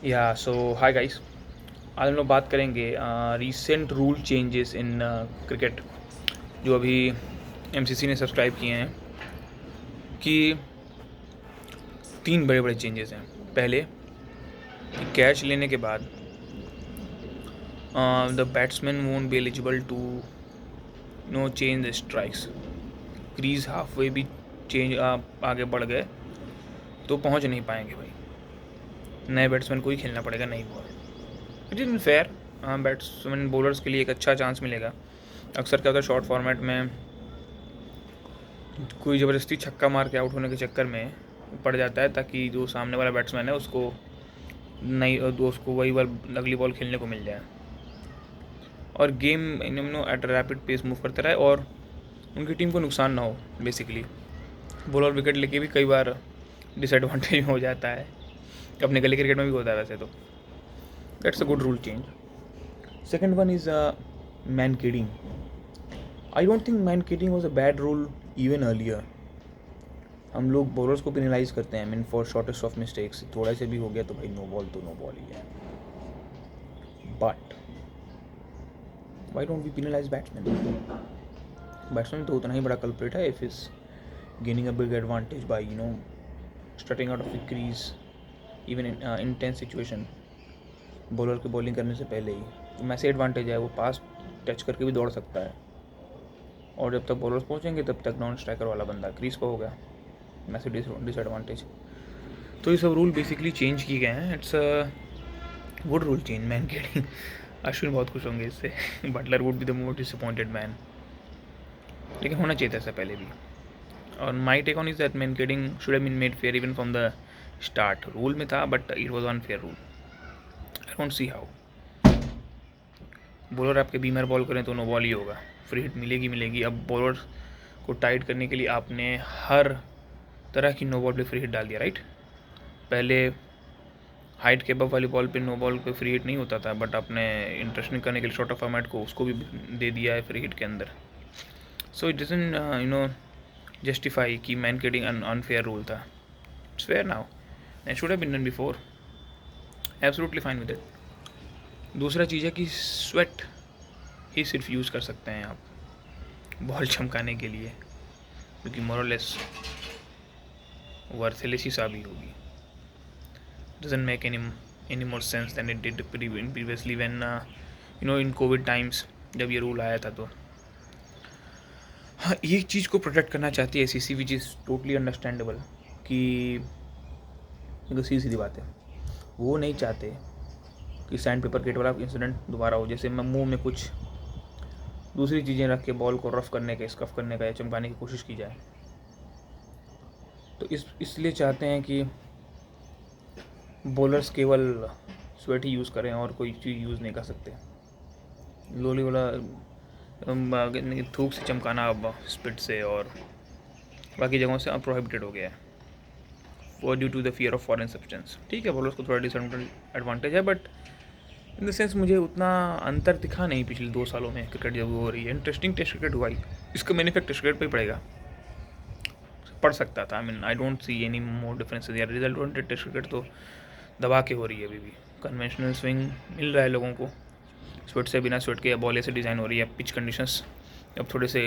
या सो hi guys. आज हम लोग बात करेंगे recent rule changes in cricket जो अभी एमसीसी ने सब्सक्राइब किए हैं कि तीन बड़े बड़े चेंजेस हैं। पहले, कैच लेने के बाद the batsman won't be eligible to no change the strikes. Crease half way भी चेंज आगे बढ़ गए तो पहुंच नहीं पाएंगे भाई, नए बैट्समैन को ही खेलना पड़ेगा नई ball. It is fair. Batsman bowlers के लिए एक अच्छा चांस मिलेगा। अक्सर क्या होता है शॉर्ट फॉर्मेट में कोई ज़बरदस्ती छक्का मार के आउट होने के चक्कर में पड़ जाता है ताकि जो सामने वाला बैट्समैन है उसको नई दोस्त को वही बॉल अगली बॉल खेलने को मिल जाए और game at rapid pace move करता रहे और उनकी टीम को नुकसान ना हो। बेसिकली बॉलर विकेट लेके भी कई बार डिसएडवांटेज हो जाता है, अपने गली क्रिकेट में भी होता है वैसे तो। That's a good rule change. Second one is Mankading. I don't think Mankading was a bad rule even earlier. हम लोग बॉलर्स को पेनलाइज करते हैं mean for shortest of mistakes, थोड़ा से भी हो गया तो भाई नो बॉल तो नो बॉल ही है। But why don't we penalise batsman? Batsman तो उतना ही बड़ा कल्प्रिट है if is gaining a big advantage bye starting out of the crease even in tense situation. Bowler के बॉलिंग करने से पहले ही तो मैसे एडवांटेज है, वो पास टच करके भी दौड़ सकता है और जब तक बॉलर्स पहुंचेंगे तब तक नॉन स्ट्राइकर वाला बंदा क्रीज पर होगा, मैसे डिसएडवांटेज। तो ये सब रूल बेसिकली चेंज किए गए हैं। It's a good rule change. Mankading Ashwin बहुत खुश होंगे इससे। Buttler would be the most disappointed man, लेकिन होना चाहिए था ऐसा पहले भी। और my take on is that mankading should have been made fair even from the start. Rule में था but it was unfair rule. I don't see how. Bowler आपके बीमर बॉल करें तो नो बॉल ही होगा, free hit मिलेगी। अब bowler को tight करने के लिए आपने हर तरह की नो बॉल पे फ्री हिट डाल दिया, राइट। पहले हाइट के अबव वाली बॉल पे नो बॉल पे फ्री हिट नहीं होता था, बट आपने इंटरेस्टिंग करने के लिए शॉर्ट ऑफ फॉर्मेट को उसको भी दे दिया है फ्री हिट के अंदर। सो इट डजंट जस्टिफाई कि मैन किडिंग अनफेयर रूल था। It's fair now and should have been done before. Absolutely fine with it. दूसरा चीज़ है कि स्वेट ही सिर्फ यूज़ कर सकते हैं आप बॉल चमकाने के लिए, क्योंकि मोरलेस वर्थलेस ही साबित होगी। doesn't make any more sense than it did previously when in Covid times जब ये रूल आया था। तो हाँ, ये चीज़ को प्रोटेक्ट करना चाहती है ACC, which is totally understandable. कि देखो सीधी सीधी बात है, वो नहीं चाहते कि सैंड पेपर गेट वाला इंसिडेंट दोबारा हो, जैसे मुंह में कुछ दूसरी चीज़ें रख के बॉल को रफ करने का, स्कफ करने का या चमकाने की कोशिश की जाए। तो इसलिए चाहते हैं कि बॉलर्स केवल स्वेट ही यूज़ करें और कोई चीज़ यूज़ नहीं कर सकते। लोली वाला थूक से चमकाना अब स्पिट से और बाकी जगहों से अब प्रोहिबिटेड हो गया है वो due to the fear of foreign substance. ठीक है, बॉलर्स को थोड़ा डिसएडवांटेज है, बट इन द सेंस मुझे उतना अंतर दिखा नहीं पिछले 2 सालों में क्रिकेट जब हो रही है। इंटरेस्टिंग टेस्ट क्रिकेट हुआ ही, इसका मैन इफेक्ट टेस्ट क्रिकेट पर ही पड़ेगा, पड़ सकता था। I mean I don't see any more differences यार। रिजल्ट ओरिएंटेड टेस्ट क्रिकेट तो दबा के हो रही है अभी भी। कन्वेंशनल स्विंग मिल रहा है लोगों को, स्वेट से बिना स्वेट के, या बॉल ऐसे डिज़ाइन हो रही है। पिच कंडीशंस अब थोड़े से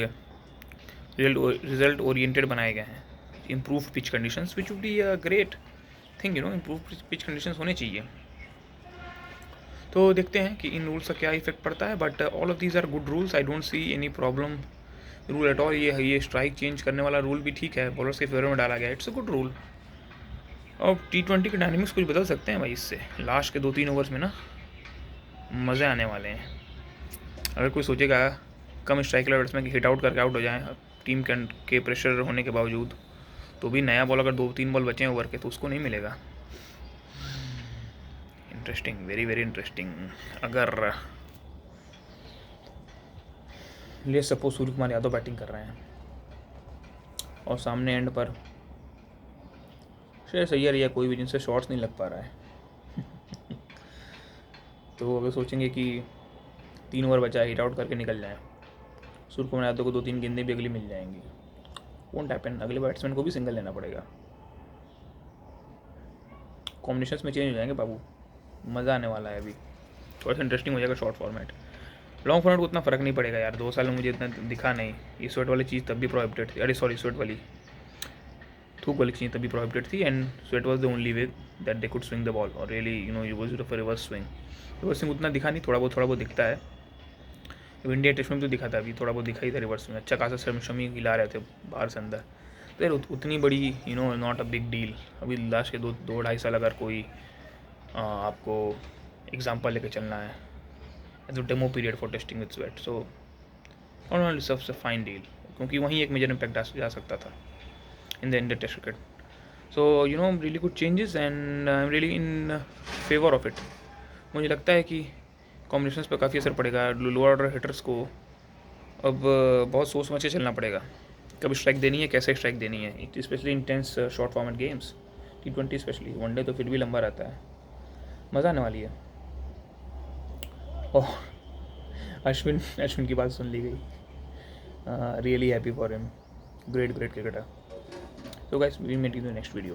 रिजल्ट ओरिएंटेड बनाए गए हैं। Improve pitch conditions which would be a great thing, improve pitch conditions होने चाहिए। तो देखते हैं कि इन रूल्स का क्या इफेक्ट पड़ता है, but all of these are good rules. I don't see any problem rule at all. ये स्ट्राइक चेंज करने वाला रूल भी ठीक है, बॉलर्स के फेवर में डाला गया, इट्स अ गुड रूल। और T20 के डायनेमिक्स कुछ बदल सकते हैं भाई इससे। लास्ट के 2-3 ओवर्स में ना मज़े आने वाले हैं। अगर कोई सोचेगा कम स्ट्राइक वाले बैट्समैन की हिट आउट करके आउट हो जाए टीम के प्रेशर होने के बावजूद, तो भी नया बॉल अगर 2-3 बॉल बचे हैं ओवर के तो उसको नहीं मिलेगा। Interesting, very very interesting. अगर ले सपोज सूर्य कुमार यादव बैटिंग कर रहे हैं और सामने एंड पर श्रेयस अय्यर या कोई भी जिनसे शॉट्स नहीं लग पा रहा है तो अगर सोचेंगे कि 3 ओवर बचा है, हिट आउट करके निकल जाए, सूर्य कुमार यादव को 2-3 गेंदें भी अगली मिल जाएंगी। वोंट हैपन, अगले बैट्समैन को भी सिंगल लेना पड़ेगा। कॉम्बिनेशंस में चेंज हो जाएंगे बाबू। मज़ा आने वाला है अभी, थोड़ा सा इंटरेस्टिंग हो जाएगा शॉर्ट फॉर्मेट। लॉन्ग फॉर्मेट को उतना फ़र्क नहीं पड़ेगा यार, 2 साल में मुझे इतना दिखा नहीं। ये स्वेट वाली चीज़ तब भी प्रोहिबिटेड थी, अरे सॉरी स्वेट वाली थूक वाली चीज़ तभी प्रोहिबिटेड थी, and sweat was the only way that they could swing the ball और really use it for reverse swing. Reverse swing उतना दिखा नहीं, थोड़ा बहुत दिखता है। अब इंडिया टेस्ट में तो दिखा था, अभी थोड़ा बहुत दिखा ही था रिवर्स स्विंग, अच्छा खासा शमी हिला रहे थे बाहर से अंदर। तो यार उतनी बड़ी नॉट अ बिग डील। अभी लास्ट के 2-2.5 साल अगर कोई आपको एग्जाम्पल लेके चलना है as a demo period for testing with sweat, so only सबसे फाइन डील, क्योंकि वहीं एक मेजर इम्पैक्ट जा सकता था in the India Test cricket. So really good changes and I'm really in favor of it. मुझे लगता है कि कॉम्बिनेशंस पर काफ़ी असर पड़ेगा। लोअर ऑर्डर हिटर्स को अब बहुत सोच समझ के चलना पड़ेगा, कब स्ट्राइक देनी है, कैसे स्ट्राइक देनी है, specially intense short format games, T20 specially. One day तो फिर भी लंबा रहता है, मज़ा आने वाली है। ओह अश्विन की बात सुन ली गई, really happy for him, great cricketer. So guys, we'll meet you in the next video.